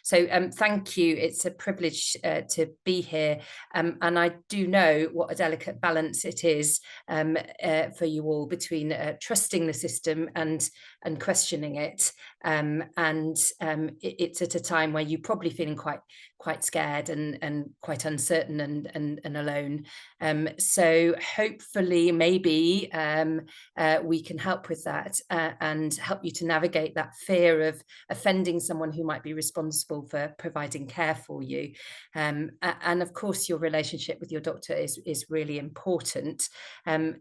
So thank you. It's a privilege to be here. And I do know what a delicate balance it is for you all between trusting the system and questioning it. It's at a time where you're probably feeling quite scared and quite uncertain and alone. So hopefully, maybe we can help with that and help you to navigate that fear of offending someone who might be responsible for providing care for you. And of course, your relationship with your doctor is really important.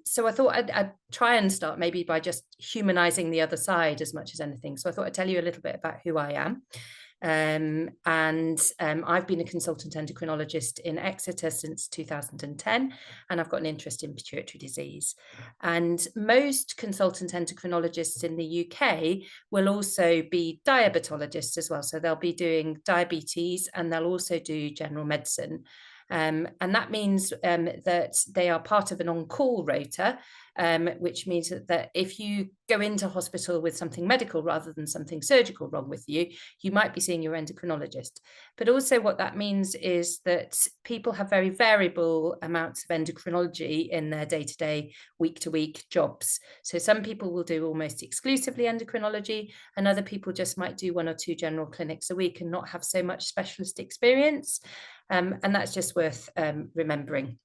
So I thought I'd try and start maybe by just humanizing the other side as much as anything. So I thought I'd tell you a little bit about who I am. I've been a consultant endocrinologist in Exeter since 2010, and I've got an interest in pituitary disease. And most consultant endocrinologists in the UK will also be diabetologists as well. So they'll be doing diabetes and they'll also do general medicine. And that means that they are part of an on-call rota, which means that if you go into hospital with something medical rather than something surgical wrong with you, you might be seeing your endocrinologist. But also what that means is that people have very variable amounts of endocrinology in their day-to-day, week-to-week jobs. So some people will do almost exclusively endocrinology, and other people just might do 1 or 2 general clinics a week and not have so much specialist experience. And that's just worth remembering.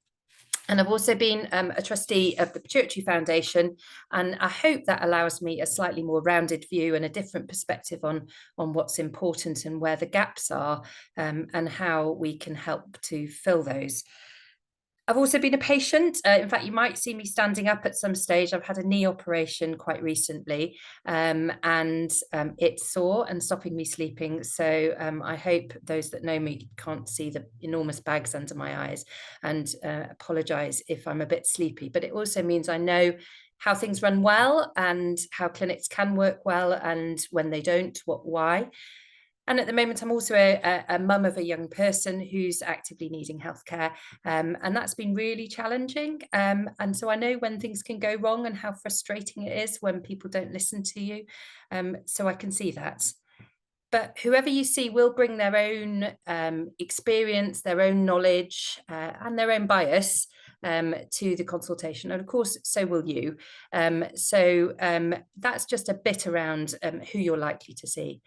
And I've also been a trustee of the Pituitary Foundation, and I hope that allows me a slightly more rounded view and a different perspective on what's important and where the gaps are, and how we can help to fill those. I've also been a patient. In fact, you might see me standing up at some stage. I've had a knee operation quite recently, and it's sore and stopping me sleeping. So I hope those that know me can't see the enormous bags under my eyes, and apologise if I'm a bit sleepy. But it also means I know how things run well and how clinics can work well, and when they don't, why. And at the moment, I'm also a mum of a young person who's actively needing healthcare, and that's been really challenging. And so I know when things can go wrong and how frustrating it is when people don't listen to you. So I can see that. But whoever you see will bring their own experience, their own knowledge, and their own bias to the consultation. And of course, so will you. So that's just a bit around who you're likely to see.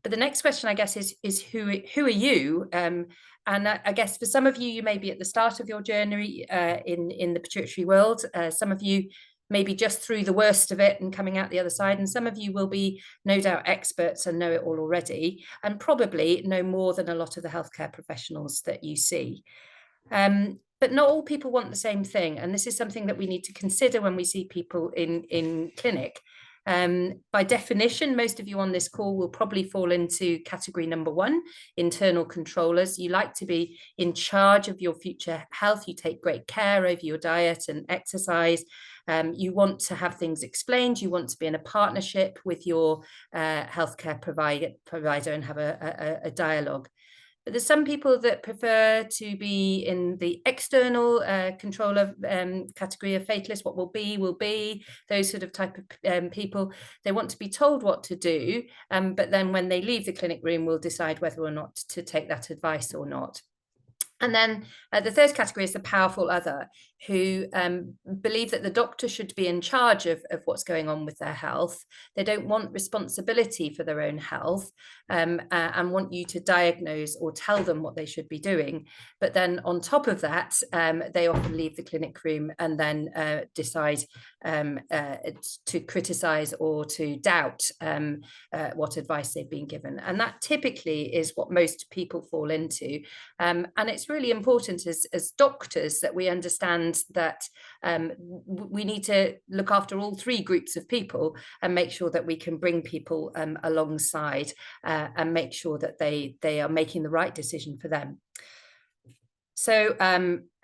But the next question, I guess, is who are you? And I guess for some of you, you may be at the start of your journey in the pituitary world. Some of you may be just through the worst of it and coming out the other side. And some of you will be, no doubt, experts and know it all already, and probably know more than a lot of the healthcare professionals that you see. But not all people want the same thing. And this is something that we need to consider when we see people in clinic. By definition, most of you on this call will probably fall into category number 1, internal controllers. You like to be in charge of your future health. You take great care over your diet and exercise. You want to have things explained. You want to be in a partnership with your healthcare provider and have a dialogue. But there's some people that prefer to be in the external controller category of fatalist. What will be, those sort of type of people. They want to be told what to do, but then when they leave the clinic room, will decide whether or not to take that advice or not. And then the third category is the powerful other, who believe that the doctor should be in charge of what's going on with their health. They don't want responsibility for their own health, and want you to diagnose or tell them what they should be doing. But then on top of that, they often leave the clinic room and then decide to criticise or to doubt what advice they've been given. And that typically is what most people fall into. And it's really important as doctors that we understand that we need to look after all 3 groups of people and make sure that we can bring people alongside and make sure that they are making the right decision for them. So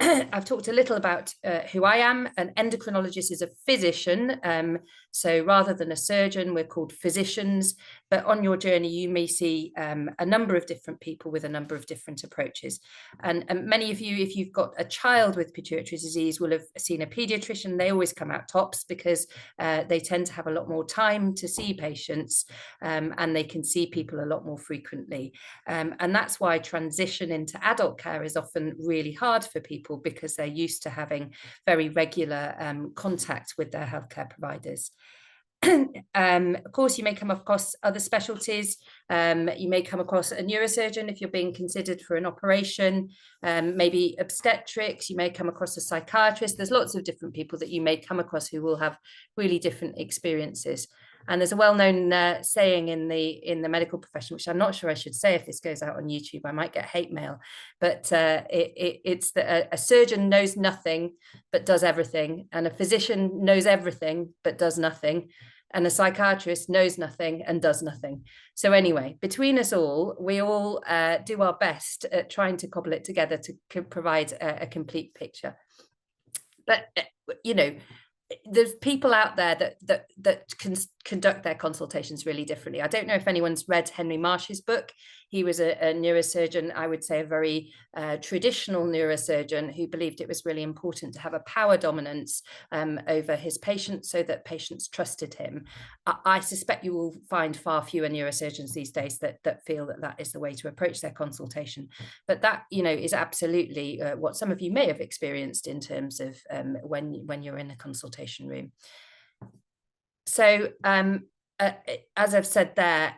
I've talked a little about who I am. An endocrinologist is a physician. So rather than a surgeon, we're called physicians. But on your journey, you may see a number of different people with a number of different approaches. And many of you, if you've got a child with pituitary disease, will have seen a pediatrician. They always come out tops because they tend to have a lot more time to see patients, and they can see people a lot more frequently. And that's why transition into adult care is often really hard for people, because they're used to having very regular contact with their healthcare providers. Of course, you may come across other specialties. You may come across a neurosurgeon if you're being considered for an operation, maybe obstetrics. You may come across a psychiatrist. There's lots of different people that you may come across who will have really different experiences. And there's a well-known saying in the medical profession, which I'm not sure I should say if this goes out on YouTube. I might get hate mail, but it's that a surgeon knows nothing but does everything, and a physician knows everything but does nothing, and a psychiatrist knows nothing and does nothing. So anyway, between us all, we all do our best at trying to cobble it together to provide a complete picture. But you know, there's people out there that can conduct their consultations really differently. I don't know if anyone's read Henry Marsh's book. He was a neurosurgeon, I would say a very traditional neurosurgeon, who believed it was really important to have a power dominance over his patients so that patients trusted him. I suspect you will find far fewer neurosurgeons these days that feel that is the way to approach their consultation. But that, is absolutely what some of you may have experienced in terms of when you're in a consultation room. So as I've said there,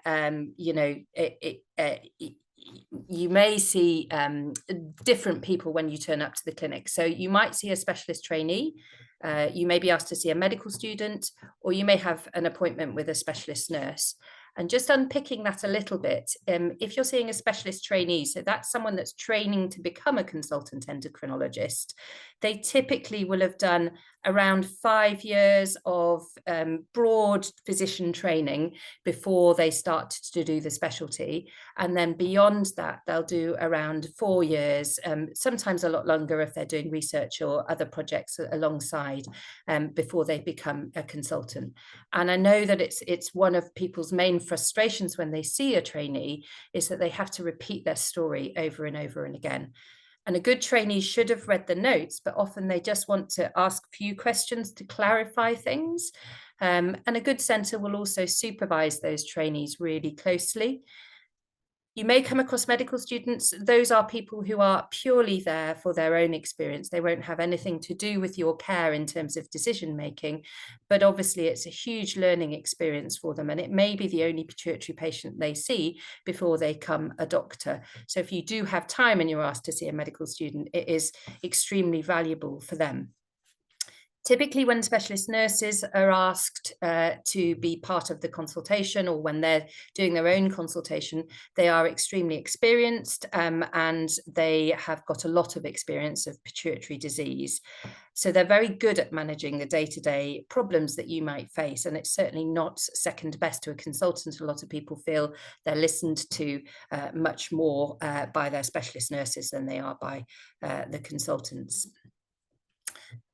you may see different people when you turn up to the clinic. So you might see a specialist trainee, you may be asked to see a medical student, or you may have an appointment with a specialist nurse. And just unpicking that a little bit, if you're seeing a specialist trainee, so that's someone that's training to become a consultant endocrinologist, they typically will have done around 5 years of broad physician training before they start to do the specialty. And then beyond that, they'll do around 4 years, sometimes a lot longer if they're doing research or other projects alongside, before they become a consultant. And I know that it's one of people's main frustrations when they see a trainee is that they have to repeat their story over and over and again. And a good trainee should have read the notes, but often they just want to ask a few questions to clarify things. And a good centre will also supervise those trainees really closely. You may come across medical students. Those are people who are purely there for their own experience. They won't have anything to do with your care in terms of decision making, but obviously it's a huge learning experience for them, and it may be the only pituitary patient they see before they become a doctor. So if you do have time and you're asked to see a medical student, it is extremely valuable for them. Typically, when specialist nurses are asked to be part of the consultation, or when they're doing their own consultation, they are extremely experienced, and they have got a lot of experience of pituitary disease. So they're very good at managing the day-to-day problems that you might face. And it's certainly not second best to a consultant. A lot of people feel they're listened to much more by their specialist nurses than they are by the consultants.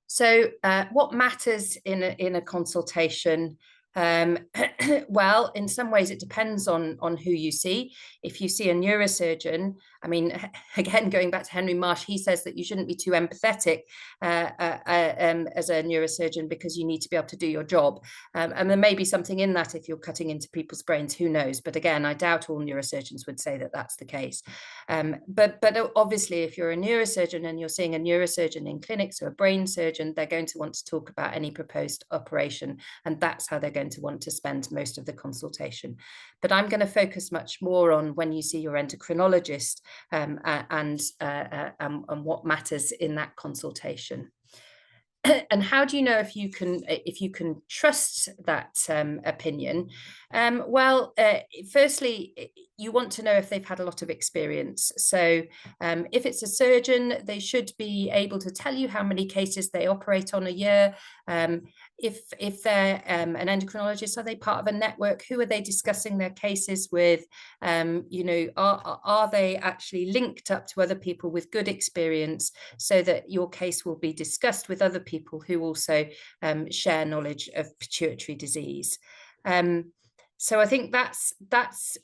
So what matters in a consultation? Well, in some ways it depends on who you see. If you see a neurosurgeon, I mean, again, going back to Henry Marsh, he says that you shouldn't be too empathetic as a neurosurgeon, because you need to be able to do your job. And there may be something in that if you're cutting into people's brains, who knows? But again, I doubt all neurosurgeons would say that that's the case. But obviously, if you're a neurosurgeon and you're seeing a neurosurgeon in clinics, or a brain surgeon, they're going to want to talk about any proposed operation, and that's how they're going to want to spend most of the consultation. But I'm going to focus much more on when you see your endocrinologist, and what matters in that consultation. And how do you know if you can trust that opinion? Well, firstly, you want to know if they've had a lot of experience. So if it's a surgeon, they should be able to tell you how many cases they operate on a year. If they're an endocrinologist, are they part of a network? Who are they discussing their cases with? You know, are they actually linked up to other people with good experience, so that your case will be discussed with other people who also share knowledge of pituitary disease? So I think that's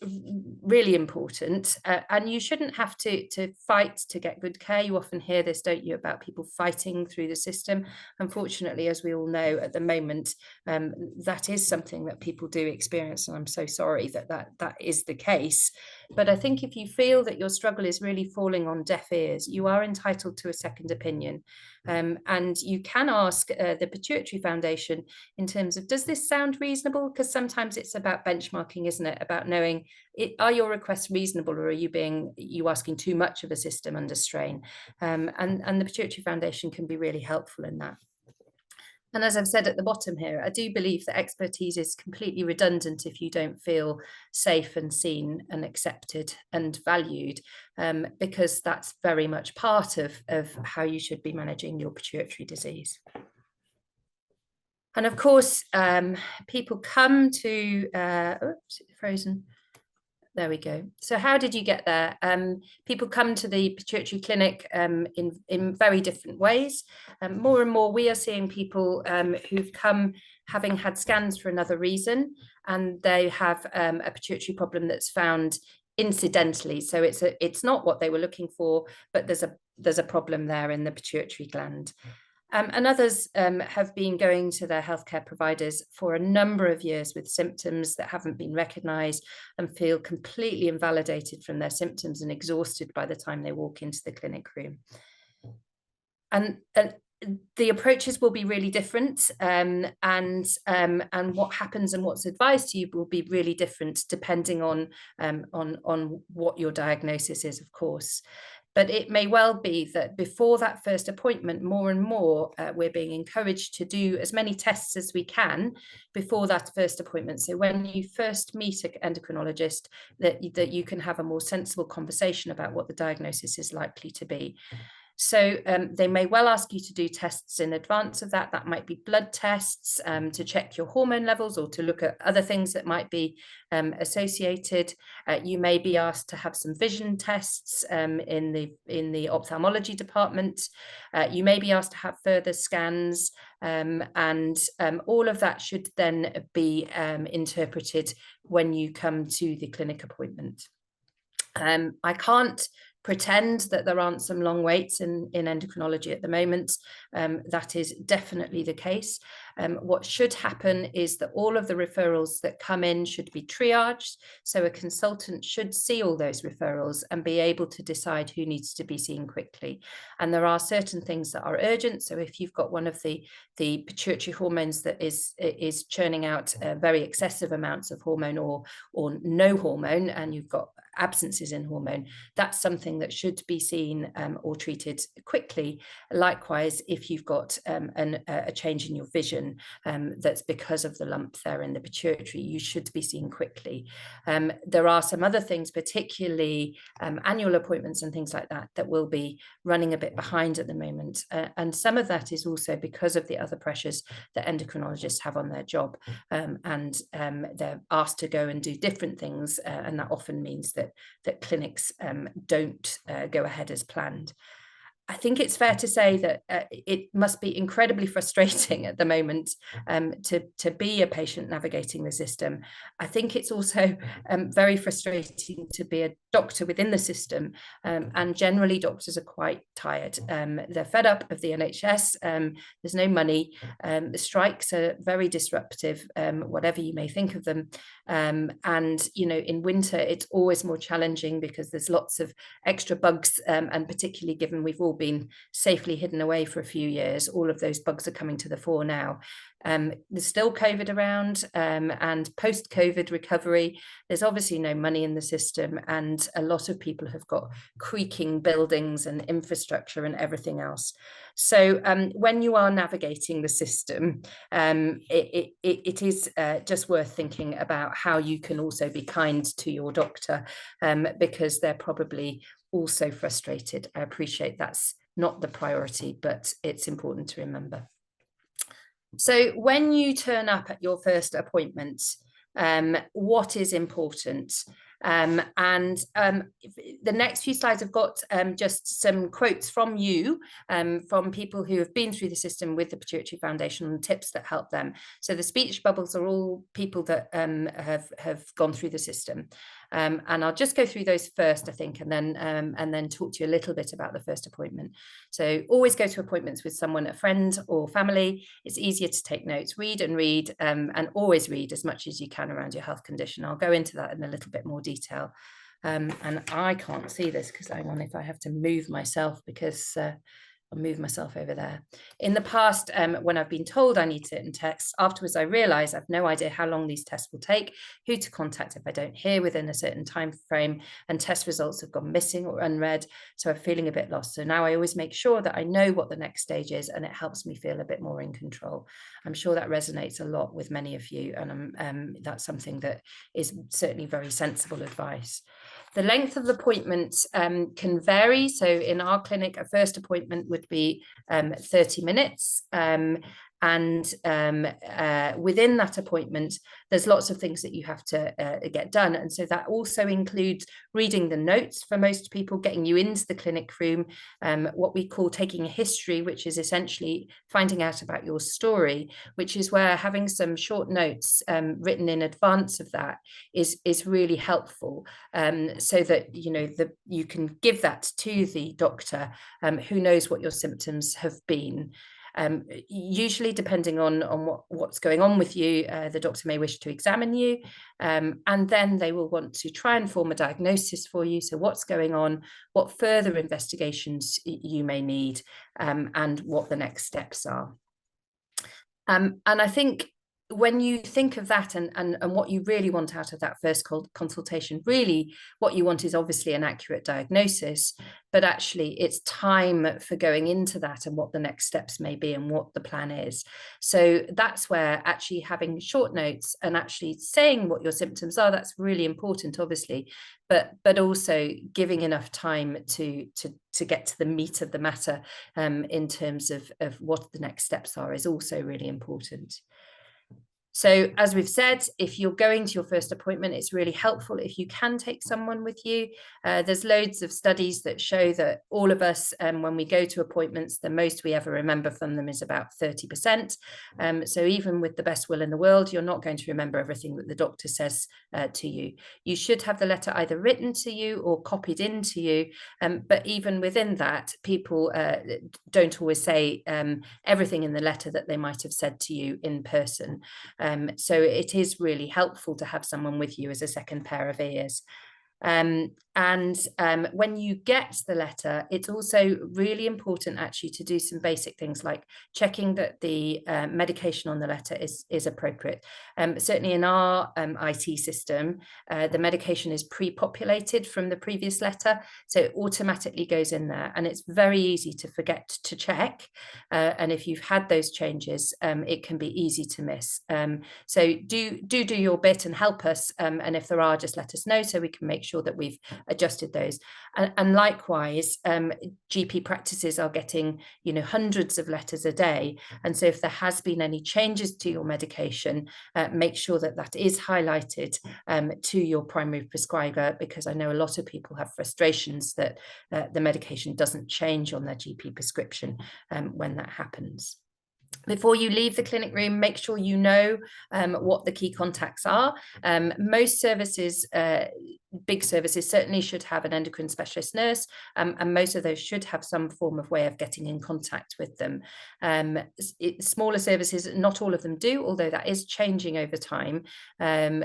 really important, and you shouldn't have to fight to get good care. You often hear this, don't you, about people fighting through the system. Unfortunately, as we all know at the moment, that is something that people do experience, and I'm so sorry that is the case. But I think if you feel that your struggle is really falling on deaf ears, you are entitled to a second opinion. And you can ask the Pituitary Foundation in terms of, does this sound reasonable? Because sometimes it's about benchmarking, isn't it? About knowing, are your requests reasonable, or are you asking too much of a system under strain? And the Pituitary Foundation can be really helpful in that. And as I've said at the bottom here, I do believe that expertise is completely redundant if you don't feel safe and seen and accepted and valued, because that's very much part of how you should be managing your pituitary disease. And of course, people come to, oops, frozen. There we go. So how did you get there? People come to the pituitary clinic in very different ways. More and more, we are seeing people who've come having had scans for another reason, and they have a pituitary problem that's found incidentally. So it's not what they were looking for, but there's a problem there in the pituitary gland. And others have been going to their healthcare providers for a number of years with symptoms that haven't been recognised, and feel completely invalidated from their symptoms and exhausted by the time they walk into the clinic room. And the approaches will be really different, and what happens and what's advised to you will be really different depending on what your diagnosis is, of course. But it may well be that before that first appointment, more and more, we're being encouraged to do as many tests as we can before that first appointment. So when you first meet an endocrinologist, that you can have a more sensible conversation about what the diagnosis is likely to be. So they may well ask you to do tests in advance of that. That might be blood tests to check your hormone levels, or to look at other things that might be associated. You may be asked to have some vision tests in the ophthalmology department. You may be asked to have further scans, and all of that should then be interpreted when you come to the clinic appointment. I can't pretend that there aren't some long waits in endocrinology at the moment. That is definitely the case. What should happen is that all of the referrals that come in should be triaged. So a consultant should see all those referrals and be able to decide who needs to be seen quickly. And there are certain things that are urgent. So if you've got one of the pituitary hormones that is churning out very excessive amounts of hormone, or no hormone, and you've got absences in hormone, that's something that should be seen or treated quickly. Likewise, if you've got a change in your vision that's because of the lump there in the pituitary, you should be seen quickly. There are some other things, particularly annual appointments and things like that, that will be running a bit behind at the moment. And some of that is also because of the other pressures that endocrinologists have on their job, and they're asked to go and do different things, and that often means that clinics don't go ahead as planned. I think it's fair to say that it must be incredibly frustrating at the moment to be a patient navigating the system. I think it's also very frustrating to be a doctor within the system, and generally doctors are quite tired. They're fed up of the NHS. There's no money. The strikes are very disruptive, whatever you may think of them. And, you know, in winter, it's always more challenging because there's lots of extra bugs, and particularly given we've all been safely hidden away for a few years, all of those bugs are coming to the fore now. There's still COVID around, and post-COVID recovery, there's obviously no money in the system, and a lot of people have got creaking buildings and infrastructure and everything else. So when you are navigating the system, it is just worth thinking about how you can also be kind to your doctor, because they're probably also frustrated. I appreciate that's not the priority, but it's important to remember. So when you turn up at your first appointment, what is important? And the next few slides have got just some quotes from you, from people who have been through the system with the Pituitary Foundation, and tips that help them. So the speech bubbles are all people that have gone through the system. And I'll just go through those first, I think, and then talk to you a little bit about the first appointment. So always go to appointments with someone, a friend or family. It's easier to take notes, read, and always read as much as you can around your health condition. I'll go into that in a little bit more detail. And I can't see this because I wonder if I have to move myself, because I'll move myself over there. In the past, when I've been told I need certain tests, afterwards I realise I've no idea how long these tests will take, who to contact if I don't hear within a certain time frame, and test results have gone missing or unread, so I'm feeling a bit lost. So now I always make sure that I know what the next stage is, and it helps me feel a bit more in control. I'm sure that resonates a lot with many of you, and that's something that is certainly very sensible advice. The length of the appointment can vary. So in our clinic, a first appointment would be 30 minutes. And within that appointment, there's lots of things that you have to get done. And so that also includes reading the notes for most people, getting you into the clinic room, what we call taking a history, which is essentially finding out about your story, which is where having some short notes written in advance of that is really helpful, so that you can give that to the doctor, who knows what your symptoms have been. Usually, depending on what's going on with you, the doctor may wish to examine you, and then they will want to try and form a diagnosis for you. So what's going on, what further investigations you may need, and what the next steps are. And I think when you think of that and what you really want out of that first consultation, really what you want is obviously an accurate diagnosis, but actually it's time for going into that and what the next steps may be and what the plan is. So that's where actually having short notes and actually saying what your symptoms are, that's really important, obviously, but also giving enough time to get to the meat of the matter, in terms of what the next steps are, is also really important. So as we've said, if you're going to your first appointment, it's really helpful if you can take someone with you. There's loads of studies that show that all of us, when we go to appointments, the most we ever remember from them is about 30%. So even with the best will in the world, you're not going to remember everything that the doctor says to you. You should have the letter either written to you or copied into you. But even within that, people don't always say everything in the letter that they might have said to you in person. So it is really helpful to have someone with you as a second pair of ears. When you get the letter, it's also really important actually to do some basic things like checking that the medication on the letter is appropriate. Certainly in our IT system, the medication is pre-populated from the previous letter, so it automatically goes in there, and it's very easy to forget to check. And if you've had those changes, it can be easy to miss. So do your bit and help us, and if there are, just let us know so we can make sure that we've adjusted those. And likewise, GP practices are getting hundreds of letters a day, and so if there has been any changes to your medication, make sure that that is highlighted to your primary prescriber, because I know a lot of people have frustrations that the medication doesn't change on their GP prescription when that happens. Before you leave the clinic room, make sure you know what the key contacts are. Most services big services certainly should have an endocrine specialist nurse, and most of those should have some form of way of getting in contact with them. Smaller services, not all of them do, although that is changing over time.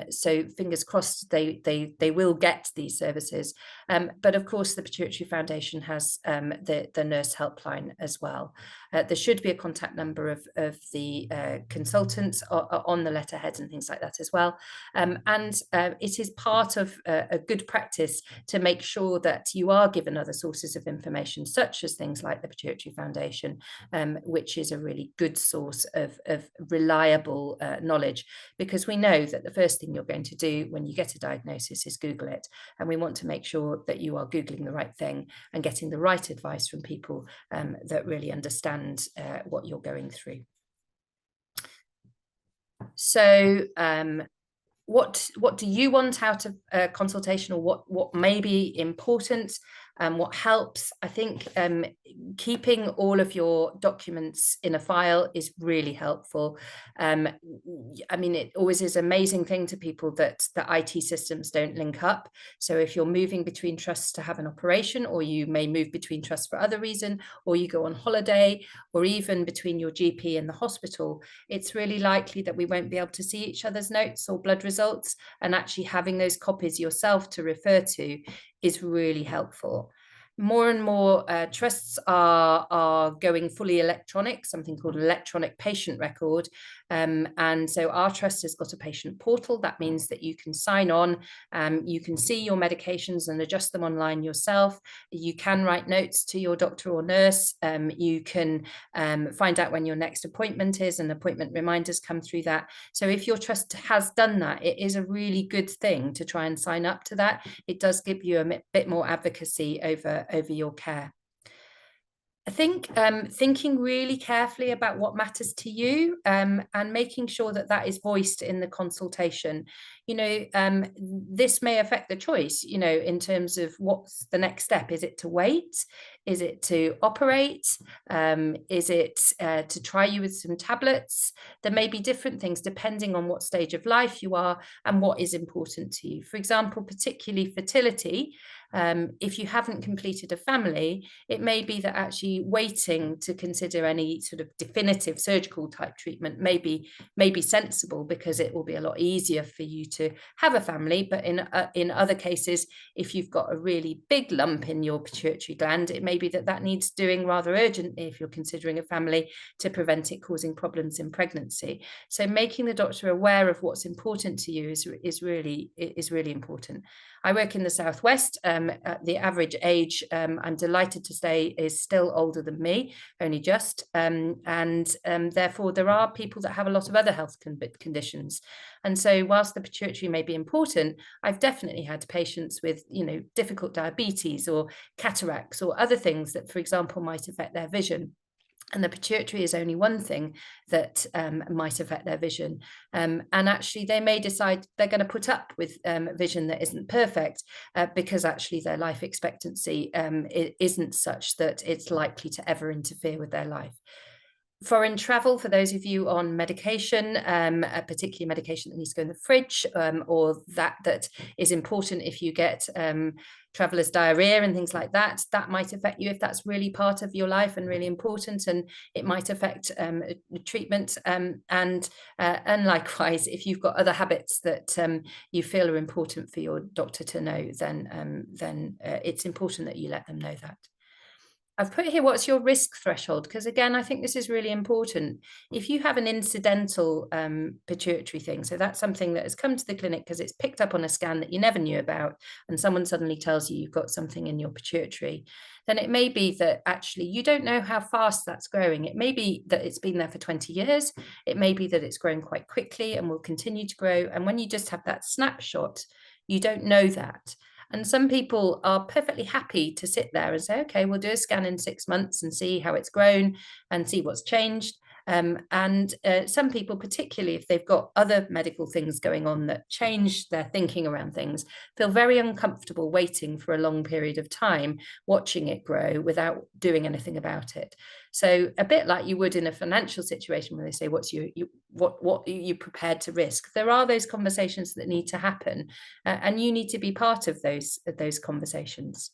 So fingers crossed they will get these services. But of course, the Pituitary Foundation has the nurse helpline as well. There should be a contact number of the consultants on the letterhead and things like that as well. And it is part of a good practice to make sure that you are given other sources of information, such as things like the Pituitary Foundation, which is a really good source of reliable knowledge, because we know that the first thing you're going to do when you get a diagnosis is Google it. And we want to make sure that you are Googling the right thing and getting the right advice from people that really understand what you're going through. So what do you want out of a consultation, or what may be important, and what helps? I think keeping all of your documents in a file is really helpful. I mean, it always is an amazing thing to people that the IT systems don't link up. So if you're moving between trusts to have an operation, or you may move between trusts for other reason, or you go on holiday, or even between your GP and the hospital, it's really likely that we won't be able to see each other's notes or blood results, and actually having those copies yourself to refer to is really helpful. More and more trusts are going fully electronic, something called electronic patient record. And so our trust has got a patient portal. That means that you can sign on, you can see your medications and adjust them online yourself. You can write notes to your doctor or nurse. You can find out when your next appointment is, and appointment reminders come through that. So if your trust has done that, it is a really good thing to try and sign up to that. It does give you a bit more advocacy over your care. I think thinking really carefully about what matters to you, and making sure that that is voiced in the consultation. You know, this may affect the choice, you know, in terms of what's the next step. Is it to wait? Is it to operate? Is it to try you with some tablets? There may be different things depending on what stage of life you are and what is important to you. For example, particularly fertility. If you haven't completed a family, it may be that actually waiting to consider any sort of definitive surgical type treatment may be sensible, because it will be a lot easier for you to have a family. But in other cases, if you've got a really big lump in your pituitary gland, it may be that needs doing rather urgently if you're considering a family, to prevent it causing problems in pregnancy. So making the doctor aware of what's important to you is really important. I work in the Southwest. The average age, I'm delighted to say, is still older than me, only just. Therefore, there are people that have a lot of other health conditions. And so whilst the pituitary may be important, I've definitely had patients with, you know, difficult diabetes or cataracts or other things that, for example, might affect their vision. And the pituitary is only one thing that might affect their vision. And actually, they may decide they're going to put up with vision that isn't perfect, because actually their life expectancy isn't such that it's likely to ever interfere with their life. Foreign travel, for those of you on medication, particularly medication that needs to go in the fridge, or that is important if you get traveller's diarrhea and things like that, that might affect you if that's really part of your life and really important, and it might affect treatment. And likewise, if you've got other habits that you feel are important for your doctor to know, then it's important that you let them know that. I've put here, what's your risk threshold? Because again, I think this is really important. If you have an incidental pituitary thing, so that's something that has come to the clinic because it's picked up on a scan that you never knew about, and someone suddenly tells you you've got something in your pituitary, then it may be that actually you don't know how fast that's growing. It may be that it's been there for 20 years. It may be that it's growing quite quickly and will continue to grow. And when you just have that snapshot, you don't know that. And some people are perfectly happy to sit there and say, okay, we'll do a scan in 6 months and see how it's grown and see what's changed. And some people, particularly if they've got other medical things going on that change their thinking around things, feel very uncomfortable waiting for a long period of time, watching it grow without doing anything about it. So a bit like you would in a financial situation where they say, what are you prepared to risk? There are those conversations that need to happen, and you need to be part of those conversations.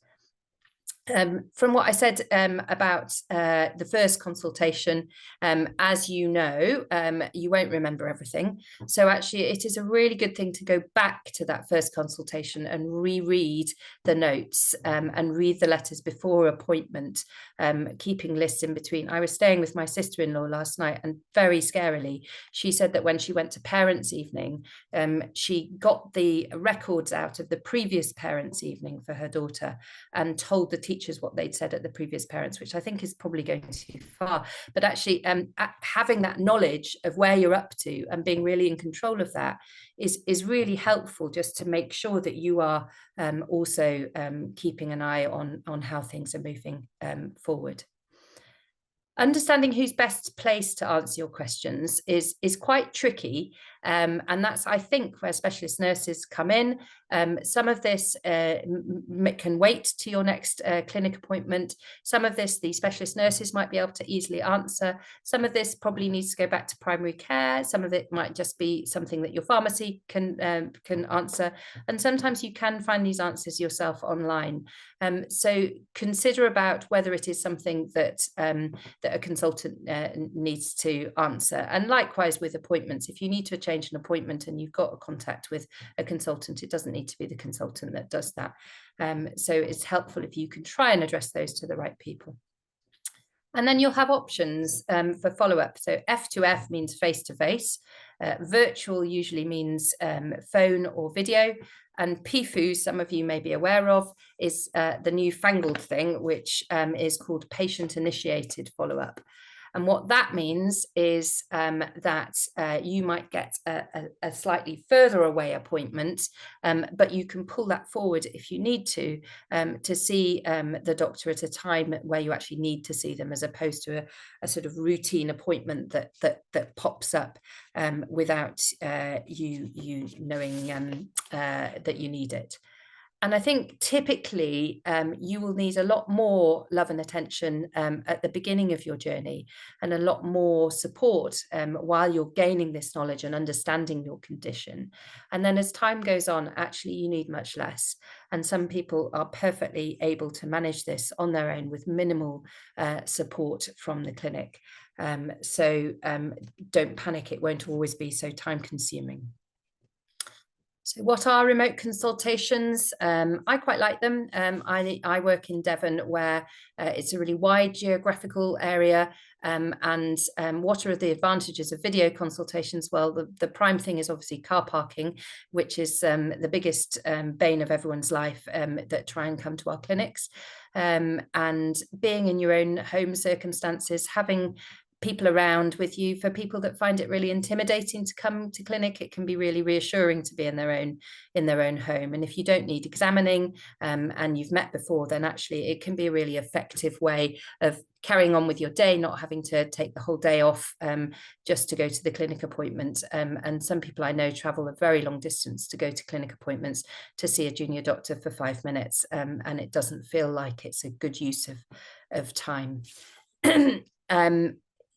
From what I said about the first consultation, as you know, you won't remember everything. So actually, it is a really good thing to go back to that first consultation and reread the notes and read the letters before appointment, keeping lists in between. I was staying with my sister-in-law last night, and very scarily, she said that when she went to parents' evening, she got the records out of the previous parents' evening for her daughter and told the teachers what they'd said at the previous parents, which I think is probably going too far. But actually, having that knowledge of where you're up to and being really in control of that is really helpful, just to make sure that you are also keeping an eye on how things are moving forward. Understanding who's best placed to answer your questions is quite tricky, and that's, I think, where specialist nurses come in. Some of this can wait to your next clinic appointment. Some of this the specialist nurses might be able to easily answer. Some of this probably needs to go back to primary care. Some of it might just be something that your pharmacy can answer, and sometimes you can find these answers yourself online. So consider about whether it is something that a consultant needs to answer. And likewise with appointments, if you need to change an appointment and you've got a contact with a consultant, it doesn't need to be the consultant that does that. So it's helpful if you can try and address those to the right people. And then you'll have options for follow-up. So F2F means face-to-face. Virtual usually means phone or video. And PIFU, some of you may be aware of, is the newfangled thing, which is called patient-initiated follow-up. And what that means is that you might get a slightly further away appointment, but you can pull that forward if you need to see the doctor at a time where you actually need to see them, as opposed to a sort of routine appointment that pops up without you knowing that you need it. And I think typically you will need a lot more love and attention at the beginning of your journey, and a lot more support while you're gaining this knowledge and understanding your condition. And then as time goes on, actually you need much less. And some people are perfectly able to manage this on their own with minimal support from the clinic. So don't panic, it won't always be so time consuming. So what are remote consultations? I quite like them. I work in Devon, where it's a really wide geographical area. And what are the advantages of video consultations? Well, the prime thing is obviously car parking, which is the biggest bane of everyone's life that try and come to our clinics. And being in your own home circumstances, having people around with you. For people that find it really intimidating to come to clinic, it can be really reassuring to be in their own home. And if you don't need examining and you've met before, then actually it can be a really effective way of carrying on with your day, not having to take the whole day off just to go to the clinic appointment. And some people I know travel a very long distance to go to clinic appointments to see a junior doctor for 5 minutes, and it doesn't feel like it's a good use of time.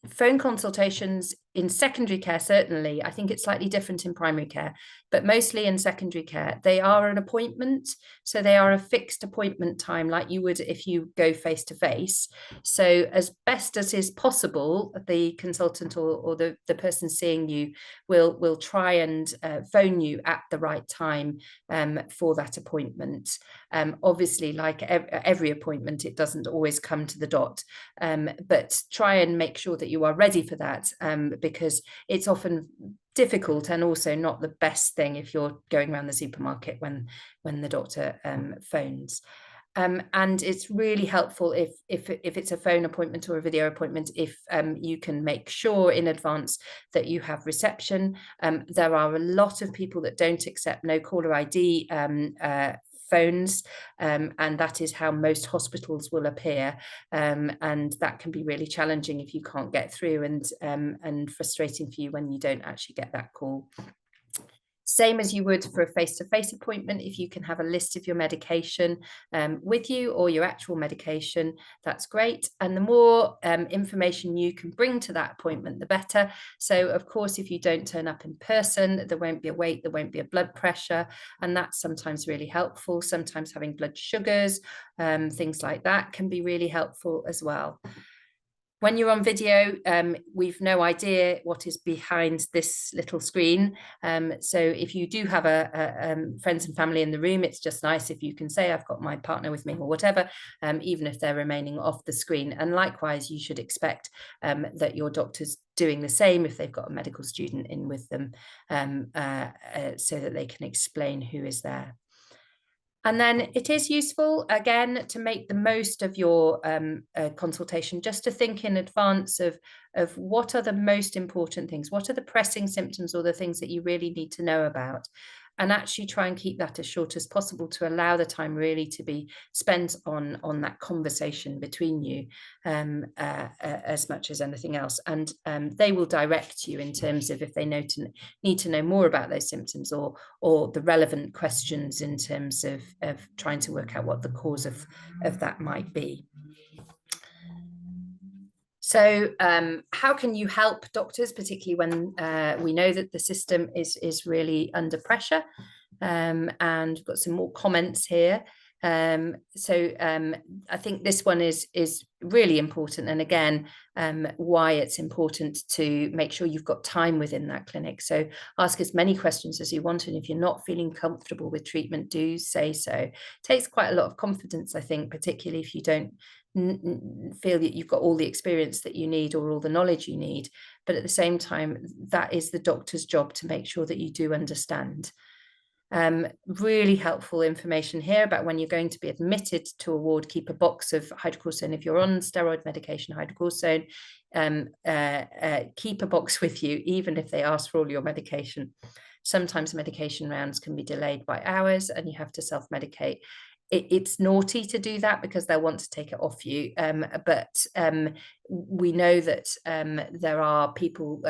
Phone consultations in secondary care, certainly. I think it's slightly different in primary care, but mostly in secondary care, they are an appointment. So they are a fixed appointment time, like you would if you go face to face. So as best as is possible, the consultant or the person seeing you will try and phone you at the right time for that appointment. Obviously, like every appointment, it doesn't always come to the dot, but try and make sure that you are ready for that, because it's often difficult and also not the best thing if you're going around the supermarket when the doctor phones. And it's really helpful if it's a phone appointment or a video appointment, if you can make sure in advance that you have reception. There are a lot of people that don't accept no caller ID phones, and that is how most hospitals will appear, and that can be really challenging if you can't get through, and frustrating for you when you don't actually get that call. Same as you would for a face-to-face appointment, if you can have a list of your medication with you, or your actual medication, that's great. And the more information you can bring to that appointment, the better. So of course, if you don't turn up in person, there won't be a weight, there won't be a blood pressure, and that's sometimes really helpful. Sometimes having blood sugars, things like that can be really helpful as well. When you're on video, we've no idea what is behind this little screen. So if you do have friends and family in the room, it's just nice if you can say, I've got my partner with me or whatever, even if they're remaining off the screen. And likewise, you should expect that your doctor's doing the same if they've got a medical student in with them, so that they can explain who is there. And then it is useful, again, to make the most of your consultation, just to think in advance of what are the most important things, what are the pressing symptoms or the things that you really need to know about, and actually try and keep that as short as possible to allow the time really to be spent on that conversation between you, as much as anything else. And they will direct you in terms of if they need to know more about those symptoms, or the relevant questions in terms of trying to work out what the cause of that might be. So how can you help doctors, particularly when we know that the system is really under pressure? And we've got some more comments here. So I think this one is really important, and again, why it's important to make sure you've got time within that clinic. So ask as many questions as you want, and if you're not feeling comfortable with treatment, do say so. It takes quite a lot of confidence, I think, particularly if you don't feel that you've got all the experience that you need or all the knowledge you need, but at the same time, that is the doctor's job to make sure that you do understand. Really helpful information here about when you're going to be admitted to a ward. Keep a box of hydrocortisone if you're on steroid medication, hydrocortisone. Keep a box with you, even if they ask for all your medication. Sometimes medication rounds can be delayed by hours and you have to self-medicate. It's naughty to do that because they'll want to take it off you. But we know that there are people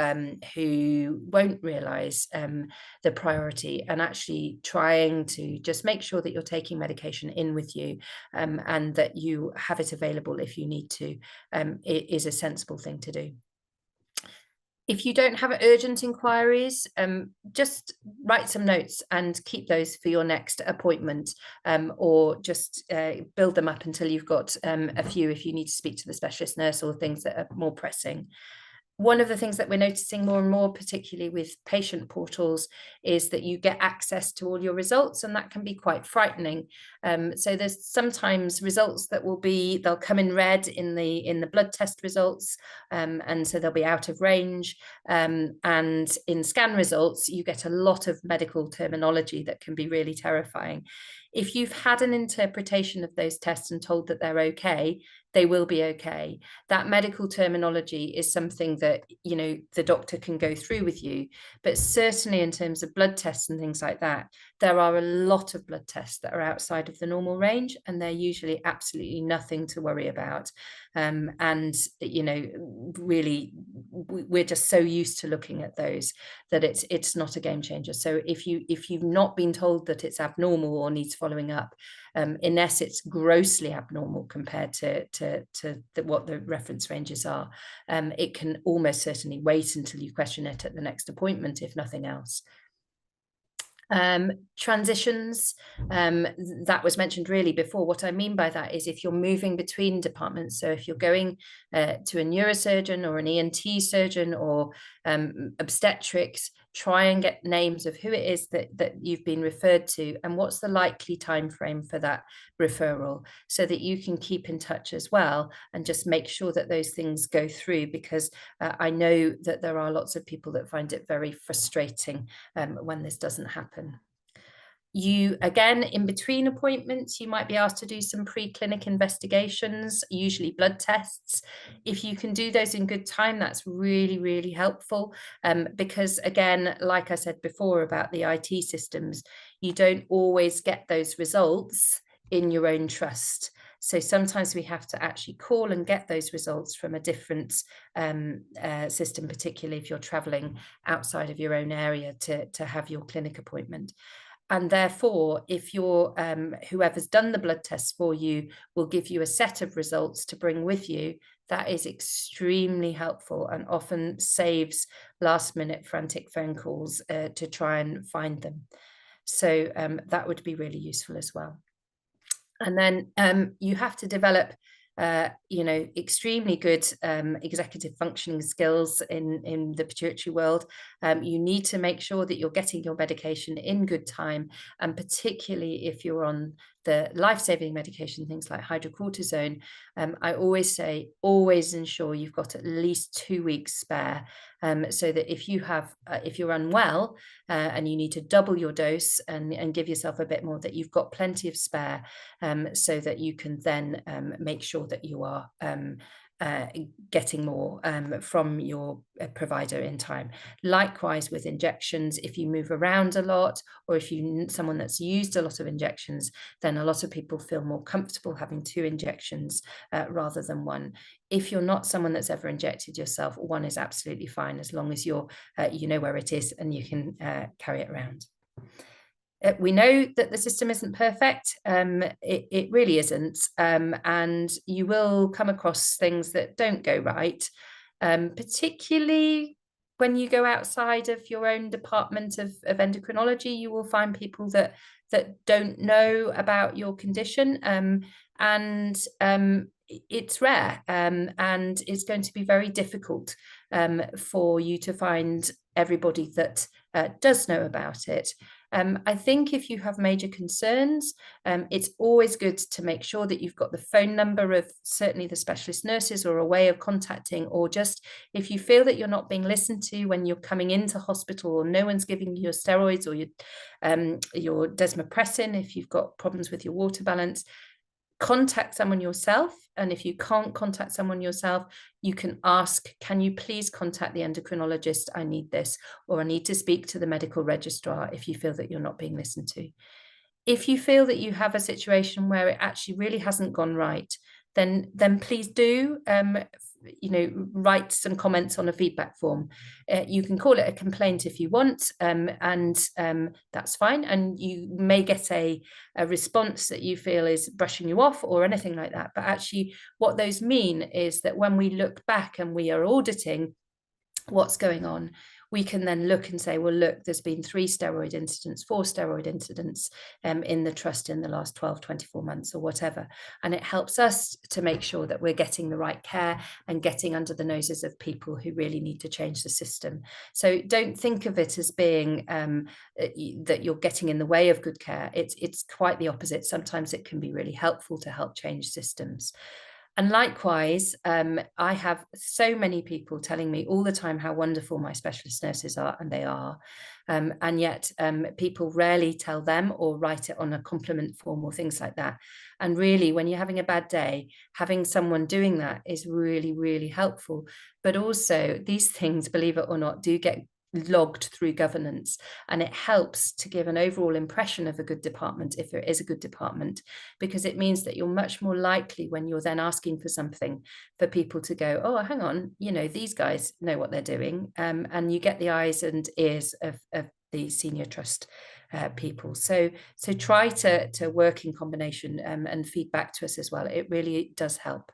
who won't realise the priority, and actually trying to just make sure that you're taking medication in with you, and that you have it available if you need to, is a sensible thing to do. If you don't have urgent inquiries, just write some notes and keep those for your next appointment, or just build them up until you've got a few if you need to speak to the specialist nurse or things that are more pressing. One of the things that we're noticing more and more, particularly with patient portals, is that you get access to all your results, and that can be quite frightening. So there's sometimes results that they'll come in red in the blood test results, and so they'll be out of range. And in scan results, you get a lot of medical terminology that can be really terrifying. If you've had an interpretation of those tests and told that they're okay, they will be okay. That medical terminology is something that, you know, the doctor can go through with you, but certainly in terms of blood tests and things like that, there are a lot of blood tests that are outside of the normal range, and they're usually absolutely nothing to worry about. And, you know, really, we're just so used to looking at those that it's not a game changer. So if you've not been told that it's abnormal or needs following up, unless it's grossly abnormal compared to what the reference ranges are, it can almost certainly wait until you question it at the next appointment, if nothing else. Transitions, that was mentioned really before. What I mean by that is if you're moving between departments, so if you're going to a neurosurgeon or an ENT surgeon or obstetrics, try and get names of who it is that you've been referred to and what's the likely time frame for that referral, so that you can keep in touch as well and just make sure that those things go through, because I know that there are lots of people that find it very frustrating when this doesn't happen. You, again, in between appointments, you might be asked to do some pre-clinic investigations, usually blood tests. If you can do those in good time, that's really, really helpful, because again, like I said before about the IT systems, you don't always get those results in your own trust. So sometimes we have to actually call and get those results from a different system, particularly if you're traveling outside of your own area to have your clinic appointment. And therefore, if you're whoever's done the blood test for you will give you a set of results to bring with you, that is extremely helpful and often saves last minute frantic phone calls to try and find them. So that would be really useful as well. And then you have to develop extremely good executive functioning skills in the pituitary world. You need to make sure that you're getting your medication in good time, and particularly if you're on the life-saving medication, things like hydrocortisone. I always say, always ensure you've got at least 2 weeks spare, so that if you're unwell and you need to double your dose and give yourself a bit more, that you've got plenty of spare, so that you can then make sure that you are getting more from your provider in time. Likewise with injections, if you move around a lot, or if you're someone that's used a lot of injections, then a lot of people feel more comfortable having 2 injections rather than 1. If you're not someone that's ever injected yourself, 1 is absolutely fine, as long as you know where it is and you can carry it around. We know that the system isn't perfect. It really isn't. And you will come across things that don't go right, particularly when you go outside of your own department of endocrinology. You will find people that don't know about your condition, and it's rare, and it's going to be very difficult for you to find everybody that does know about it. I think if you have major concerns, it's always good to make sure that you've got the phone number of certainly the specialist nurses, or a way of contacting, or just if you feel that you're not being listened to when you're coming into hospital, or no one's giving you your steroids or your desmopressin, if you've got problems with your water balance, contact someone yourself. And if you can't contact someone yourself, you can ask, can you please contact the endocrinologist? I need this, or I need to speak to the medical registrar, if you feel that you're not being listened to. If you feel that you have a situation where it actually really hasn't gone right, then please do write some comments on a feedback form. You can call it a complaint if you want, and that's fine. And you may get a response that you feel is brushing you off or anything like that. But actually, what those mean is that when we look back and we are auditing what's going on, we can then look and say, well, look, there's been 3 steroid incidents, 4 steroid incidents in the trust in the last 12, 24 months or whatever. And it helps us to make sure that we're getting the right care and getting under the noses of people who really need to change the system. So don't think of it as being that you're getting in the way of good care. It's quite the opposite. Sometimes it can be really helpful to help change systems. And likewise, I have so many people telling me all the time how wonderful my specialist nurses are, and they are. And yet people rarely tell them or write it on a compliment form or things like that. And really, when you're having a bad day, having someone doing that is really, really helpful. But also, these things, believe it or not, do get logged through governance, and it helps to give an overall impression of a good department, if there is a good department, because it means that you're much more likely, when you're then asking for something, for people to go, oh, hang on, these guys know what they're doing, and you get the eyes and ears of the senior trust people. So try to work in combination, and feedback to us as well. It really does help.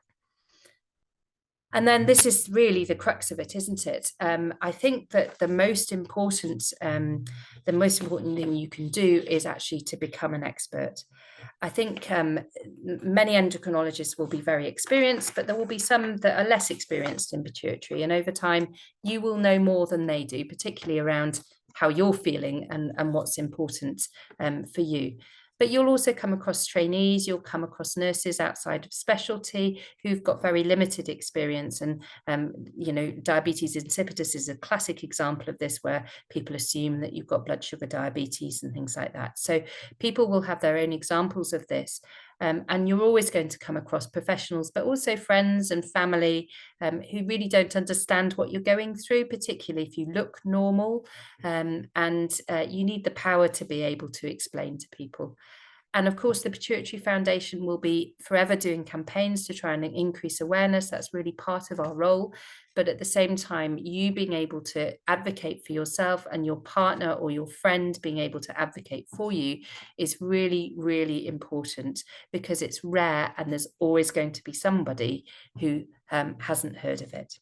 And then this is really the crux of it, isn't it? I think that the most important thing you can do is actually to become an expert. I think many endocrinologists will be very experienced, but there will be some that are less experienced in pituitary. And over time, you will know more than they do, particularly around how you're feeling and what's important for you. But you'll also come across trainees, you'll come across nurses outside of specialty who've got very limited experience. And, diabetes insipidus is a classic example of this, where people assume that you've got blood sugar diabetes and things like that. So people will have their own examples of this. And you're always going to come across professionals, but also friends and family who really don't understand what you're going through, particularly if you look normal. And you need the power to be able to explain to people. And of course, the Pituitary Foundation will be forever doing campaigns to try and increase awareness. That's really part of our role. But at the same time, you being able to advocate for yourself and your partner or your friend being able to advocate for you is really, really important, because it's rare and there's always going to be somebody who hasn't heard of it.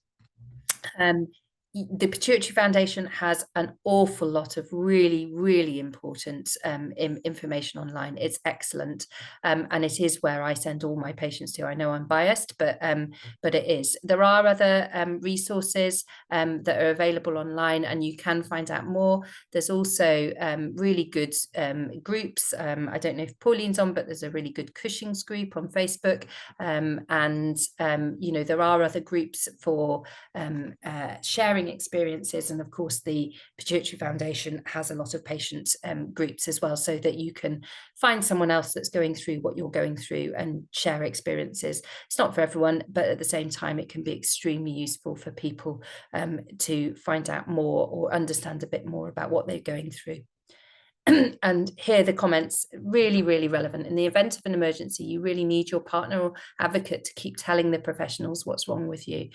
The Pituitary Foundation has an awful lot of really, really important information online. It's excellent, and it is where I send all my patients to. I know I'm biased, but it is. There are other resources that are available online, and you can find out more. There's also really good groups. I don't know if Pauline's on, but there's a really good Cushing's group on Facebook, and you know, there are other groups for sharing experiences. And of course, the Pituitary Foundation has a lot of patient groups as well, so that you can find someone else that's going through what you're going through and share experiences. It's not for everyone, but at the same time, it can be extremely useful for people to find out more or understand a bit more about what they're going through. And here the comments, really, really relevant. In the event of an emergency, you really need your partner or advocate to keep telling the professionals what's wrong with you.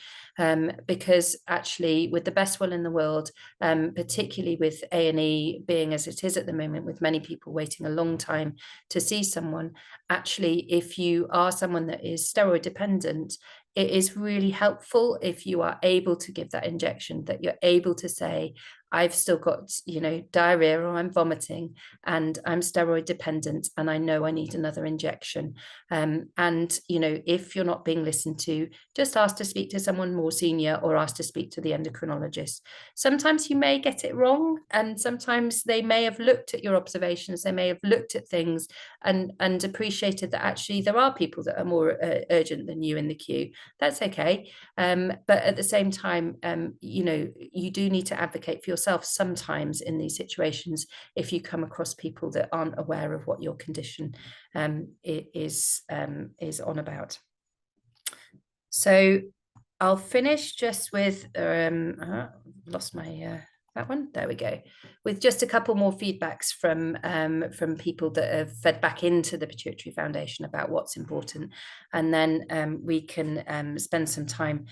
Because actually, with the best will in the world, particularly with A&E being as it is at the moment, with many people waiting a long time to see someone, actually, if you are someone that is steroid dependent, it is really helpful if you are able to give that injection, that you're able to say, I've still got, you know, diarrhea, or I'm vomiting and I'm steroid dependent and I know I need another injection. And, you know, if you're not being listened to, just ask to speak to someone more senior or ask to speak to the endocrinologist. Sometimes you may get it wrong, and sometimes they may have looked at your observations, they may have looked at things and appreciated that actually there are people that are more urgent than you in the queue. That's okay. But at the same time, you know, you do need to advocate for yourself sometimes in these situations if you come across people that aren't aware of what your condition is on about. So I'll finish just with lost my that one. There we go. With just a couple more feedbacks from people that have fed back into the Pituitary Foundation about what's important, and then we can spend some time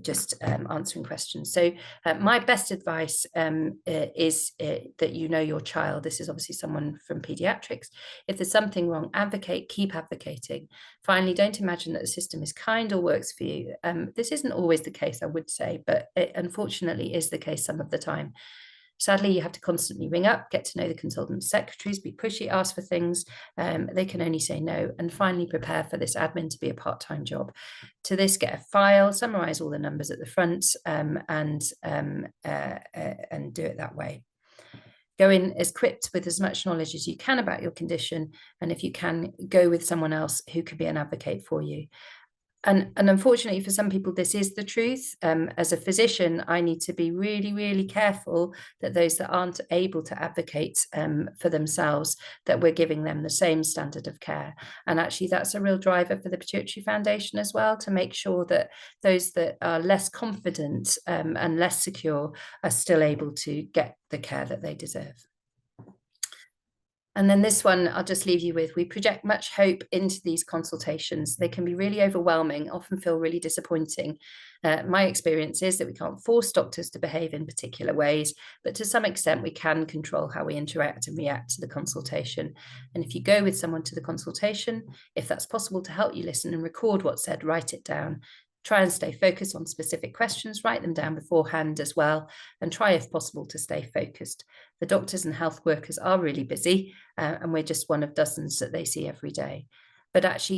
just answering questions. So my best advice is that you know your child. This is obviously someone from pediatrics. If there's something wrong, advocate, keep advocating. Finally, don't imagine that the system is kind or works for you. This isn't always the case, I would say, but it unfortunately is the case some of the time. Sadly, you have to constantly ring up, get to know the consultant secretaries, be pushy, ask for things. They can only say no. And finally, prepare for this admin to be a part-time job. To this, get a file, summarize all the numbers at the front, and do it that way. Go in as equipped with as much knowledge as you can about your condition, and if you can, go with someone else who could be an advocate for you. And unfortunately for some people, this is the truth. As a physician, I need to be really, really careful that those that aren't able to advocate for themselves, that we're giving them the same standard of care. And actually, that's a real driver for the Pituitary Foundation as well, to make sure that those that are less confident and less secure are still able to get the care that they deserve. And then this one, I'll just leave you with. We project much hope into these consultations. They can be really overwhelming, often feel really disappointing. My experience is that we can't force doctors to behave in particular ways, but to some extent we can control how we interact and react to the consultation. And if you go with someone to the consultation, if that's possible to help you listen and record what's said, write it down. Try and stay focused on specific questions, write them down beforehand as well, and try if possible to stay focused. The doctors and health workers are really busy, and we're just one of dozens that they see every day. But actually,